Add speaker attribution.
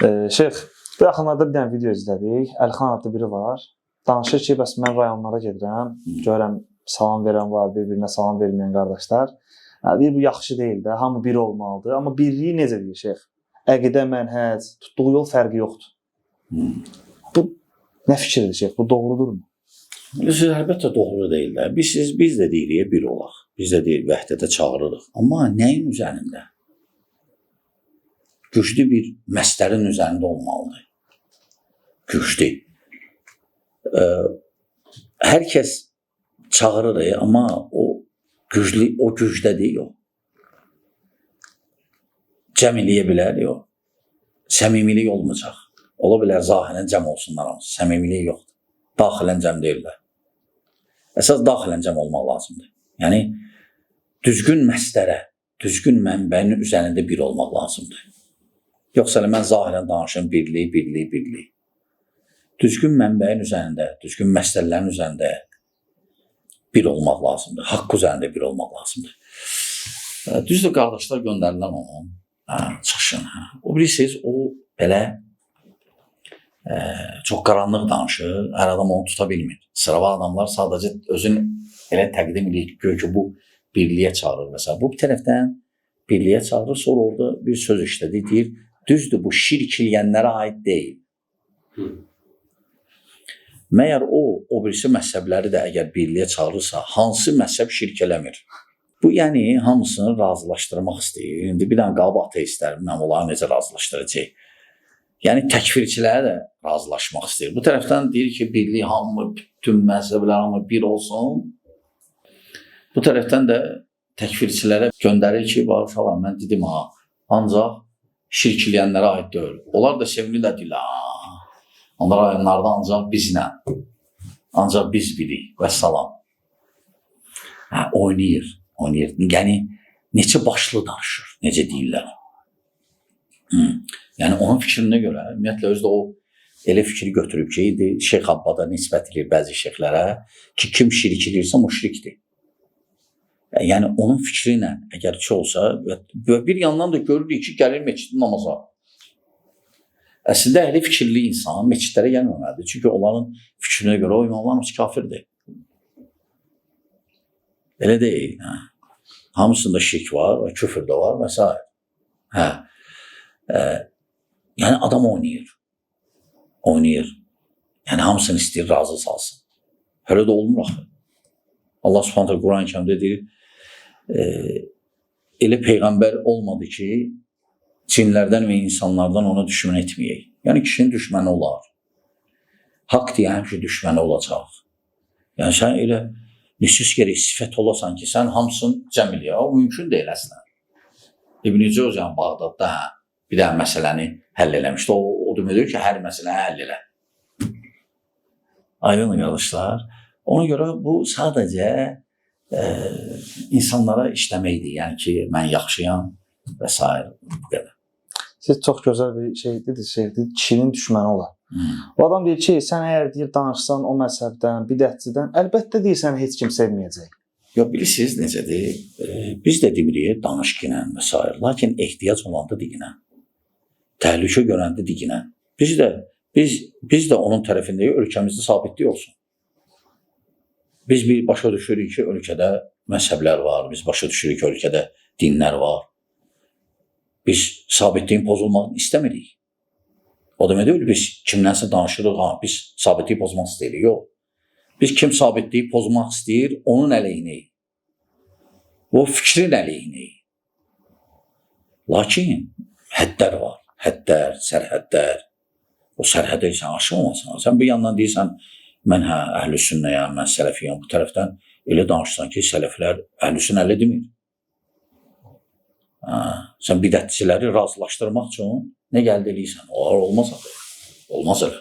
Speaker 1: Şeyx, bu yaxınlarda bir dənə video izlədik. Əlixan adlı biri var. Danışır ki, bəs mən rayonlara gedirəm, görürəm salam verən var, bir-birinə salam verməyən qardaşlar. Deyir, bu yaxşı deyil də, hamı biri olmalıdır. Amma birliyi necə deyir şeyx? Əqidə, mənhəc, tutduğu yol fərqi yoxdur. Bu nə fikirdir şeyx? Bu doğrudurmu?
Speaker 2: Əlbəttə doğru deyil də. Biz də deyirik, bir olaq. Biz də deyirik, vəhdətə çağırırıq. Amma nəyin üzərində? Güclü bir məsələnin üzərində olmalıdır. Güclü. Hər kəs çağırır, amma o gücdə deyil o. Cəm eləyə bilər, yox. Səmimilik olmayacaq. Ola bilər zahirən cəm olsunlar, amma səmimilik yoxdur. Daxilən cəm deyirlər. Əsas daxilən cəm olmaq lazımdır. Yəni, düzgün məslərə, düzgün mənbənin üzərində bir olmaq lazımdır. Yoxsa mən zahirən danışım, birlik. Düzgün mənbəyin üzərində, düzgün məsələlərin üzərində bir olmaq lazımdır. Haqq üzərində bir olmaq lazımdır. Düzdür, qardaşlar göndərilən onun çıxışın. O bilirsiniz, o belə çox qaranlıq danışır, hər adam onu tuta bilmir. Sırava adamlar sadəcə özünü elə təqdim edir ki, bu birliyə çağırır və s. Bu bir tərəfdən birliyə çağırır, sonra orada bir söz işlədi, deyir, düzdür, bu şirk eləyənlərə aid deyil. Məyər o birisi məzhəbləri də əgər birliyə çağırırsa, hansı məzhəb şirk eləmir? Bu, yəni, hamısını razılaşdırmaq istəyir. İndi bir dənə qalıb ateistlər, mən onları necə razılaşdıracaq? Yəni, təkfirçilərə də razılaşmaq istəyir. Bu tərəfdən deyir ki, birlik hamı, bütün məzhəblər hamı bir olsun. Bu tərəfdən də təkfirçilərə göndərir ki, uşaqlar, mən dedim, ancaq şirk eləyənlərə aid deyil. Onlar da sevimli də deyil, onlar ayınlarda ancaq bizlə, ancaq biz bilik və salam. Oynayır. Yəni, neçə başlı danışır, necə deyirlər. Yəni, onun fikrinə görə, ümumiyyətlə, özü də o elə fikri götürüb ki, Şeyx Abbada nisbət edir bəzi şeyxlərə ki, kim şirk edirsə, müşrikdir. Yəni, onun fikri ilə, əgər ki olsa, bir yandan da görürük ki, gəlir meçidin namaza. Əslində, əhli fikirli insan meçidlərə gəlməməlidir. Çünki onların fikrinə görə o imamlar hamısı kafirdir. Elə deyil. Hamısında şirk var və küfür də var və s. Yəni, adam oynayır. Yəni, hamısını istəyir, razı salsın. Hələ də olmur axı. Allah Subhanahu Quran-ı Kərimdə deyir, elə peyğəmbər olmadı ki, cinlərdən və insanlardan ona düşmən etməyək. Yəni, kişinin düşməni olar. Haqq deyən həmişə düşməni olacaq. Yəni, sən elə nüsus gerək sifət olasan ki, sən hamısını cəm eləyək. O, mümkün deyil əslən. İbn-i Cəvziyyə Bağdadda bir dənə məsələni həll eləmişdi. O demək ki, hər məsələni həll elə. Aydın qardaşlar. Ona görə bu sadəcə insanlara işləməkdir. Yəni ki, mən yaxşıyam və s. Bu qədər.
Speaker 1: Siz çox gözəl bir şey dediniz, kişinin düşməni olar. O adam deyir ki, sən əgər deyir, danışsan o məzhəbdən, bidətçidən, əlbəttə deyirsən, heç kim sevməyəcək.
Speaker 2: Yox, bilirsiniz necədir? Biz də deyirik, danış ginən və s. Lakin ehtiyac olanda diginən. Təhlükə görəndə diginən. Biz də onun tərəfindəyik, ölkəmizdə sabitlik olsun. Biz başa düşürük ki, ölkədə məzhəblər var, biz başa düşürük ki, ölkədə dinlər var. Biz sabitliyin pozulmağını istəmirik. O demək deyil, biz kimlənsə danışırıq, biz sabitliyi pozmaq istəyirik, yox. Biz kim sabitliyi pozmaq istəyir, onun əleyhinəyik. O fikrin əleyhinəyik. Lakin həddlər var, sərhədlər. O sərhədə sən aşılmasan. Sən bir yandan deyirsən, mən əhlüsünnəyəm, mən sələfiyəm. Bu tərəfdən elə danışsan ki, sələflər əhlüsün ələ demir. Sən bidətçiləri razılaşdırmaq üçün nə gəldi eləyirsən? Onlar olmaz elə.